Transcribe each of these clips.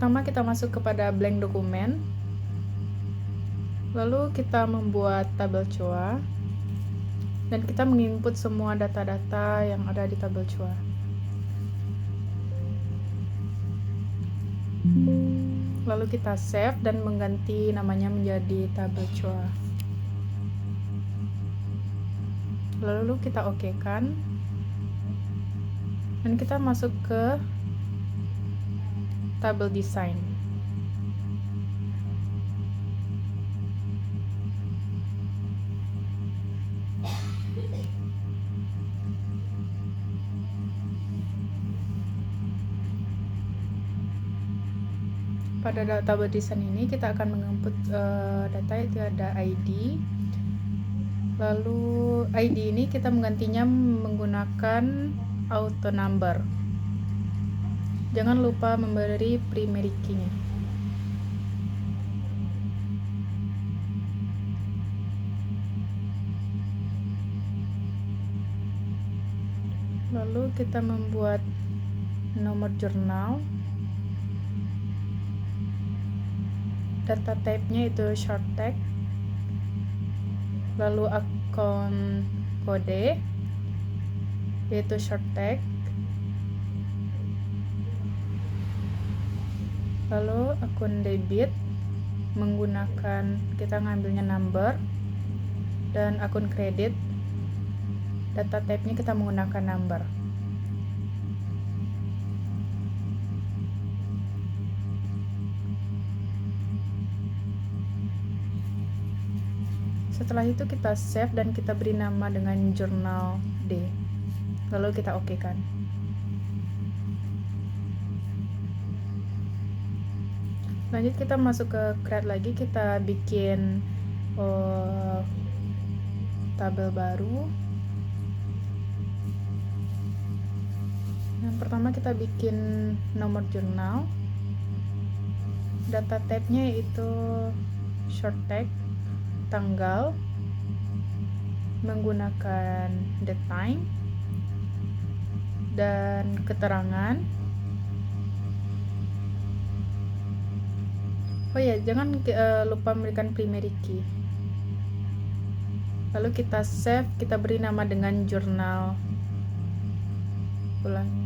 Pertama kita masuk kepada blank dokumen, lalu kita membuat tabel COA, dan kita menginput semua data-data yang ada di tabel COA. Lalu kita save dan mengganti namanya menjadi tabel COA. Lalu kita OK-kan, dan kita masuk ke tabel design. Pada tabel desain ini kita akan menginput data, itu ada ID. Lalu ID ini kita menggantinya menggunakan auto number. Jangan lupa memberi primary key-nya. Lalu kita membuat nomor jurnal. Data type-nya itu short tag, lalu akun kode yaitu short tag, lalu akun debit menggunakan, kita ngambilnya number, dan akun kredit data type-nya kita menggunakan number. Setelah itu kita save dan kita beri nama dengan jurnal D. Lalu kita OK-kan. Lanjut kita masuk ke create lagi, kita bikin tabel baru. Yang pertama kita bikin nomor jurnal. Data type-nya itu short tag, tanggal, menggunakan the time, dan keterangan. Oh ya, jangan lupa memberikan primary key. Lalu kita save, kita beri nama dengan jurnal. Ulangi.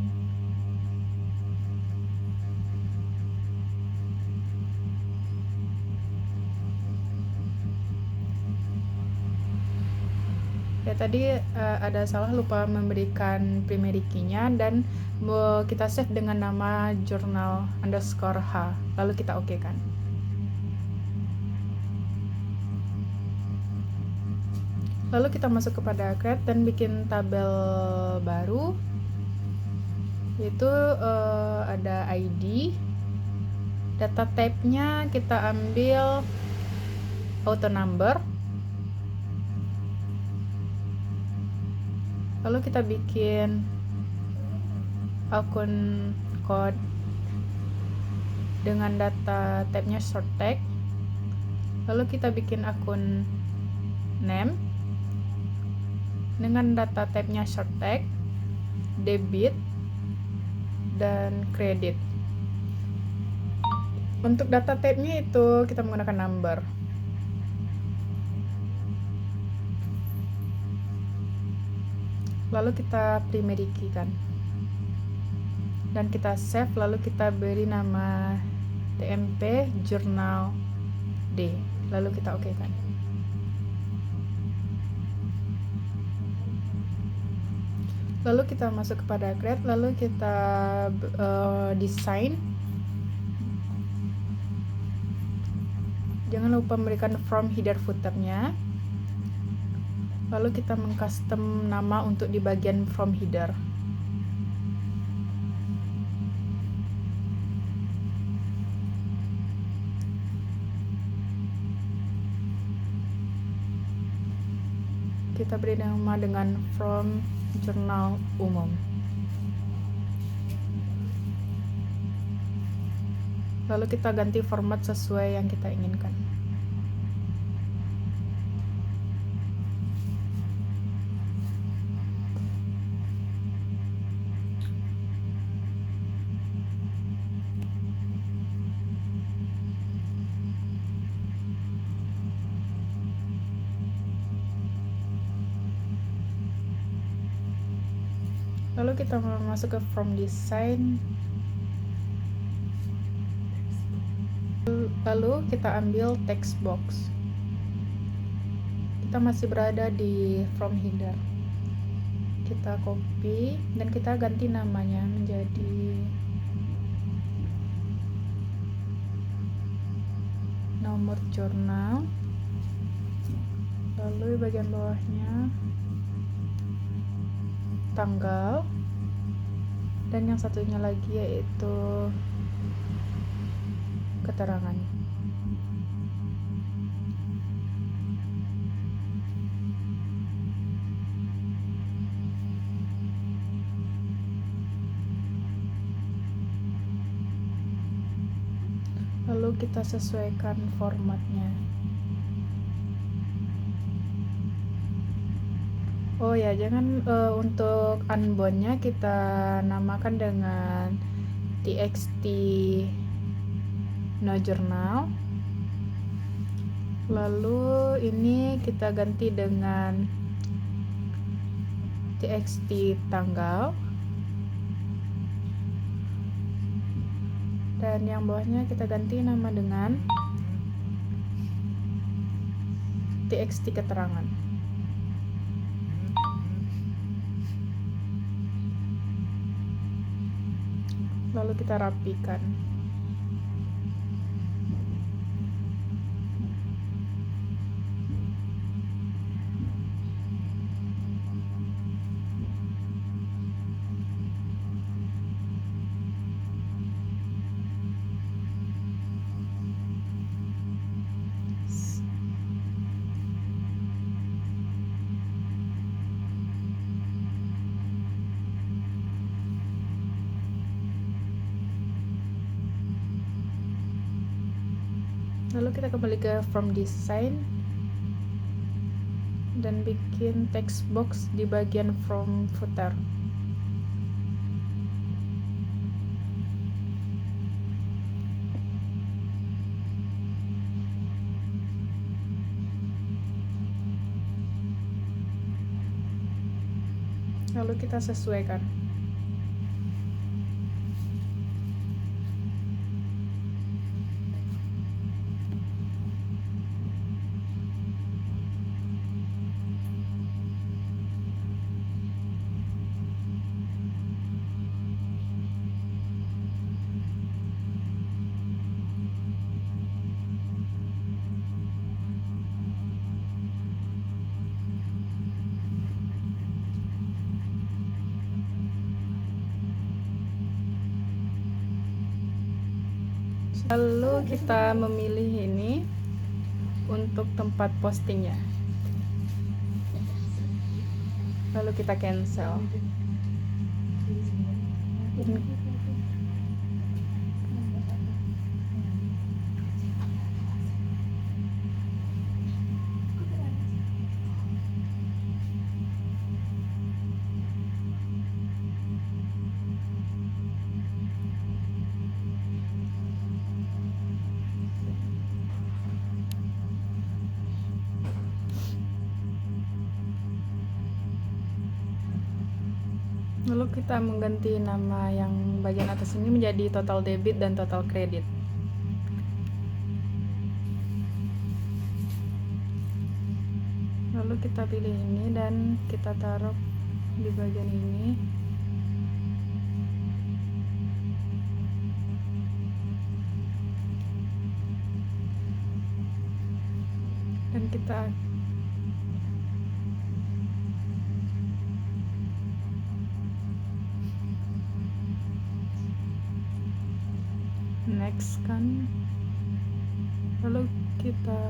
Ya, tadi ada salah, lupa memberikan primary key-nya, dan kita save dengan nama journal_h, lalu kita OK-kan. Lalu kita masuk kepada create dan bikin tabel baru, yaitu ada ID. Data type-nya kita ambil auto number. Lalu kita bikin akun code dengan data type-nya short tag. Lalu kita bikin akun name dengan data type-nya short tag, debit, dan kredit. Untuk data type-nya itu kita menggunakan number. Lalu kita primary key kan, dan kita save, lalu kita beri nama tmp jurnal D, lalu kita OK kan. Lalu kita masuk kepada create, lalu kita design. Jangan lupa memberikan from header footer-nya. Lalu kita mengcustom nama untuk di bagian from header. Kita beri nama dengan from jurnal umum. Lalu kita ganti format sesuai yang kita inginkan. Lalu kita masuk ke from design, lalu kita ambil text box. Kita masih berada di from header, kita copy dan kita ganti namanya menjadi nomor jurnal, lalu bagian bawahnya tanggal, dan yang satunya lagi yaitu keterangan. Lalu kita sesuaikan formatnya. Oh ya, jangan untuk unbound-nya kita namakan dengan txt no journal. Lalu ini kita ganti dengan txt tanggal. Dan yang bawahnya kita ganti nama dengan txt keterangan. Lalu kita rapikan. Lalu kita kembali ke from design dan bikin text box di bagian from footer. Lalu kita sesuaikan. Lalu kita memilih ini untuk tempat postingnya. Lalu kita cancel. Lalu kita mengganti nama yang bagian atas ini menjadi total debit dan total kredit. Lalu kita pilih ini dan kita taruh di bagian ini. Dan kita next kan, lalu kita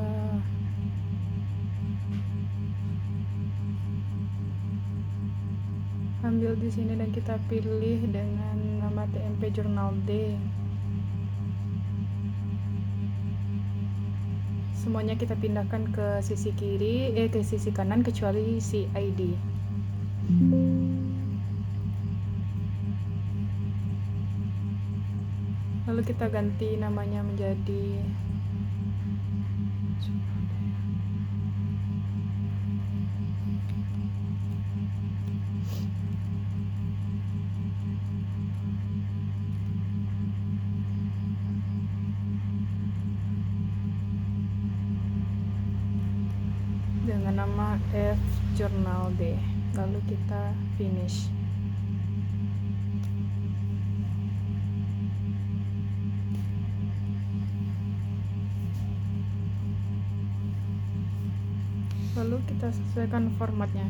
ambil di sini dan kita pilih dengan nama TMP Jurnal D. Semuanya kita pindahkan ke sisi kiri, ke sisi kanan kecuali si ID. Lalu kita ganti namanya menjadi dengan nama F Journal D, lalu kita finish. Lalu kita sesuaikan formatnya.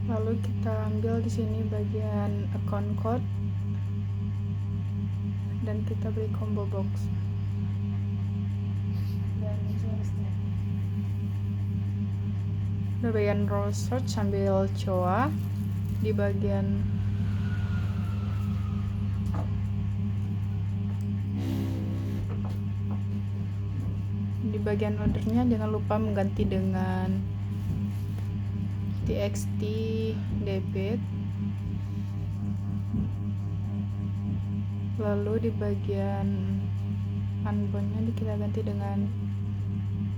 Lalu kita ambil di sini bagian account code dan kita beri combo box. Di bagian row search sambil coa di bagian ordernya jangan lupa mengganti dengan txt debit. Lalu di bagian unboundnya kita ganti dengan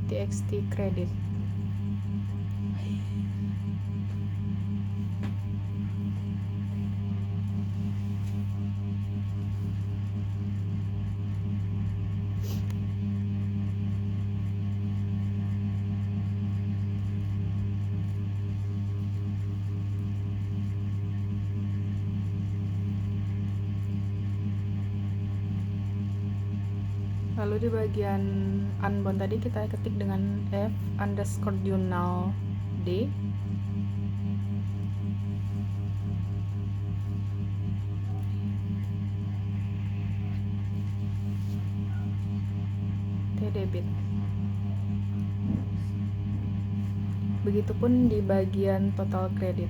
txt credit. Lalu di bagian unbound tadi kita ketik dengan F underscore journal D. T debit. Begitupun di bagian total kredit.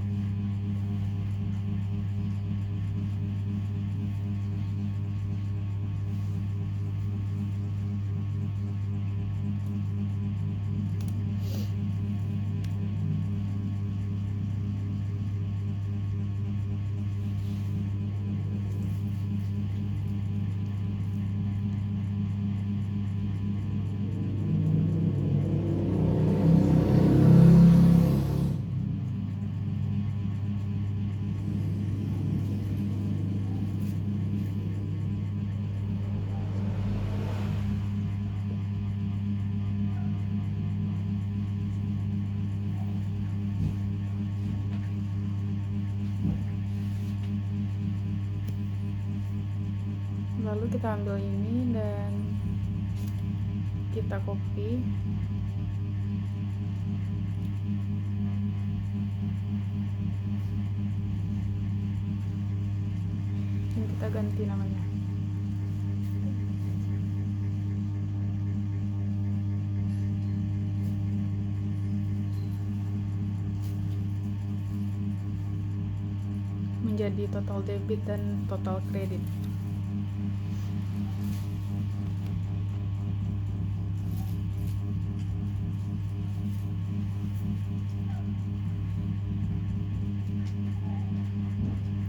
Lalu kita ambil ini dan kita copy. Dan kita ganti namanya. Menjadi total debit dan total kredit.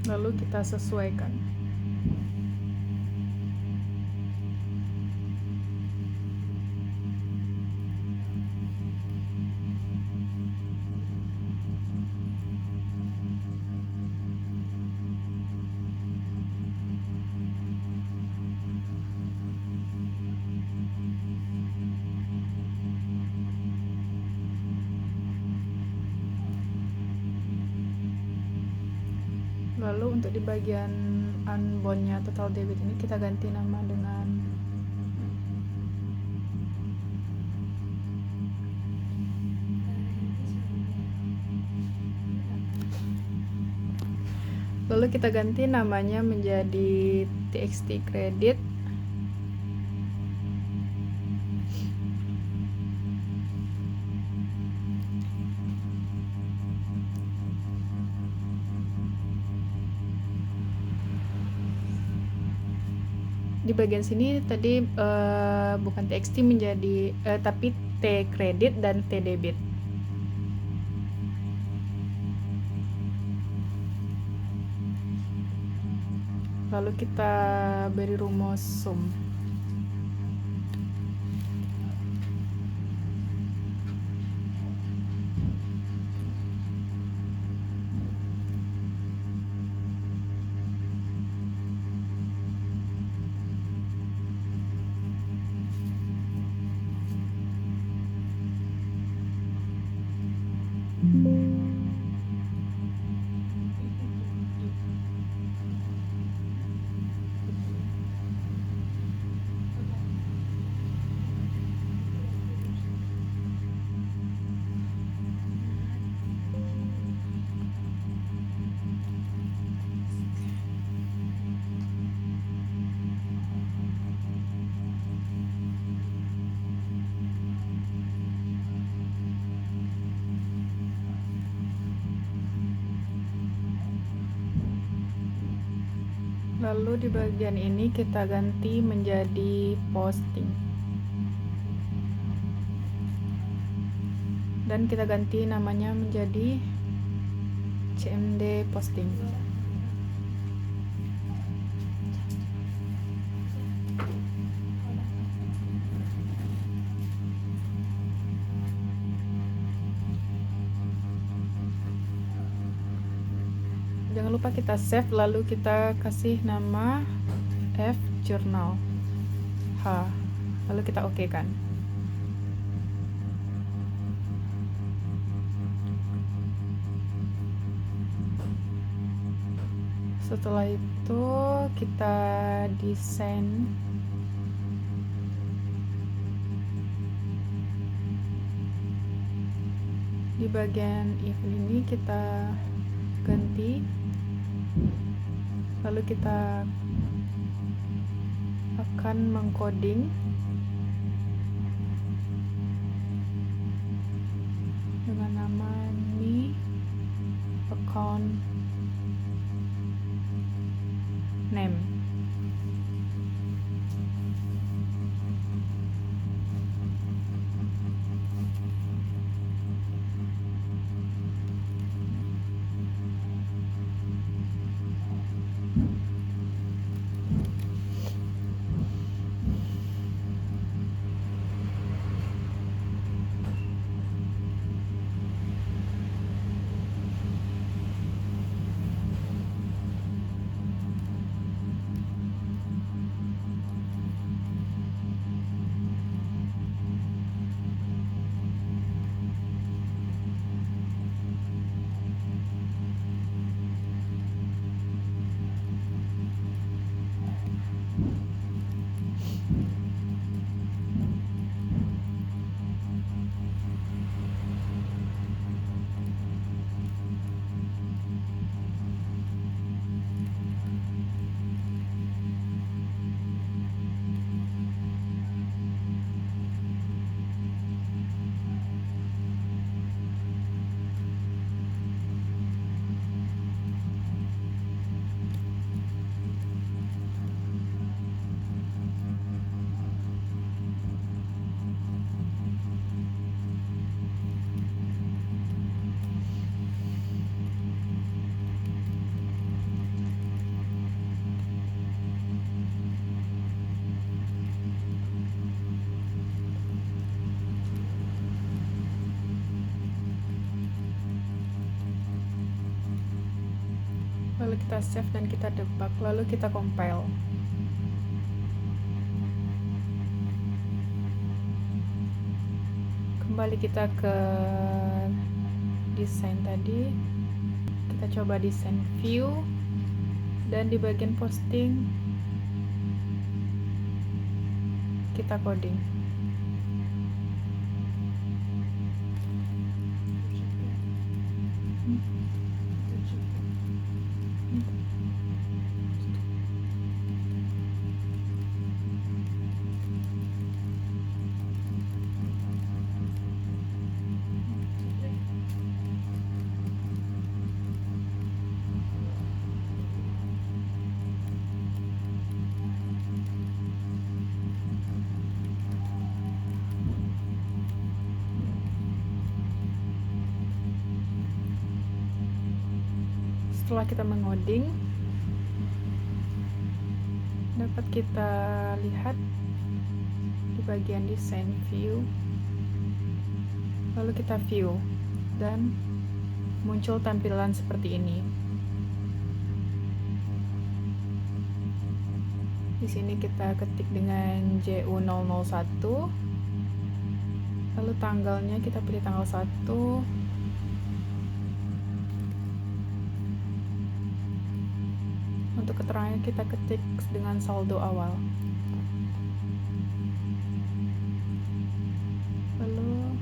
Lalu kita sesuaikan. Lalu untuk di bagian unbound-nya total debit ini kita ganti nama dengan namanya menjadi txt credit. Di bagian sini tadi bukan txt menjadi tapi t kredit dan t debit. Lalu kita beri rumus sum. Lalu di bagian ini kita ganti menjadi posting. Dan kita ganti namanya menjadi CMD posting. Jangan lupa kita save, lalu kita kasih nama F Journal H, lalu kita oke kan. Setelah itu kita desain di bagian event ini, kita ganti, lalu kita akan mengcoding dengan nama ini account name. Lalu kita save dan kita debug, lalu kita compile. Kembali kita ke desain tadi, kita coba desain view, dan di bagian posting kita coding. Setelah kita mengoding, dapat kita lihat di bagian desain view, lalu kita view dan muncul tampilan seperti ini. Di sini kita ketik dengan JU001, lalu tanggalnya kita pilih tanggal 1. Untuk keterangannya kita ketik dengan saldo awal. Lalu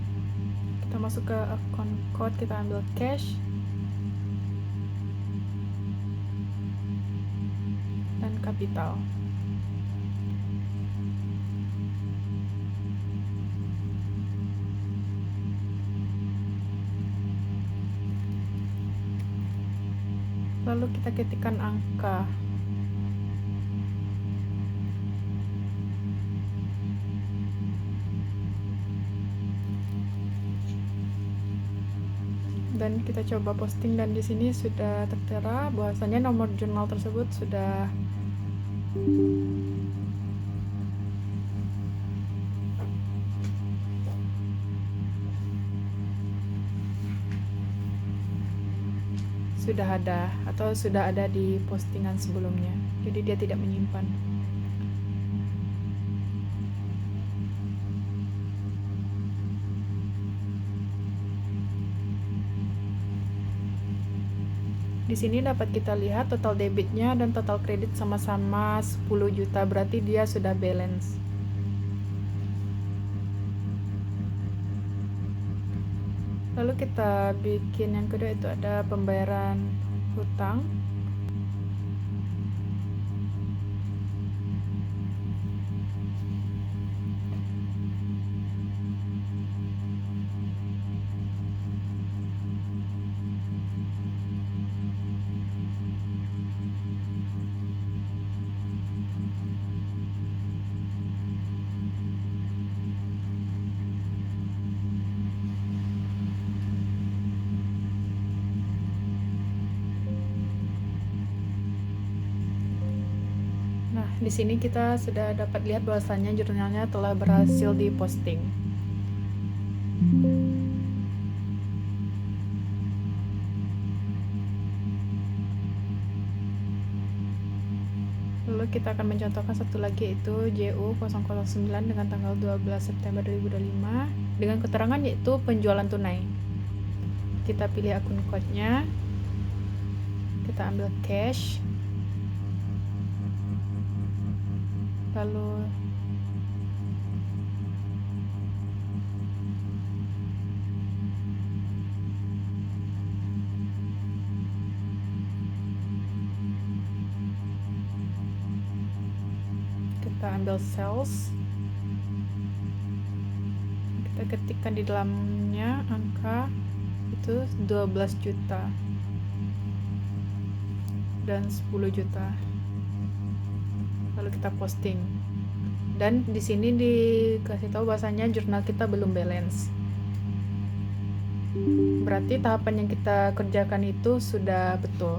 kita masuk ke account code, kita ambil cash dan capital. Lalu kita ketikkan angka dan kita coba posting, dan di sini sudah tertera bahwasanya nomor jurnal tersebut sudah ada atau sudah ada di postingan sebelumnya, jadi dia tidak menyimpan. Di sini dapat kita lihat total debitnya dan total kredit sama-sama 10 juta, berarti dia sudah balance. Lalu kita bikin yang kedua, itu ada pembayaran hutang. Nah, di sini kita sudah dapat lihat bahwasannya jurnalnya telah berhasil diposting. Lalu kita akan mencontohkan satu lagi, yaitu JU009 dengan tanggal 12 September 2025 dengan keterangan yaitu penjualan tunai. Kita pilih akun code-nya, kita ambil cash, lalu kita ambil sales, kita ketikkan di dalamnya angka itu 12 juta dan 10 juta. Lalu kita posting, dan di sini dikasih tahu bahwasanya jurnal kita belum balance. Berarti tahapan yang kita kerjakan itu sudah betul.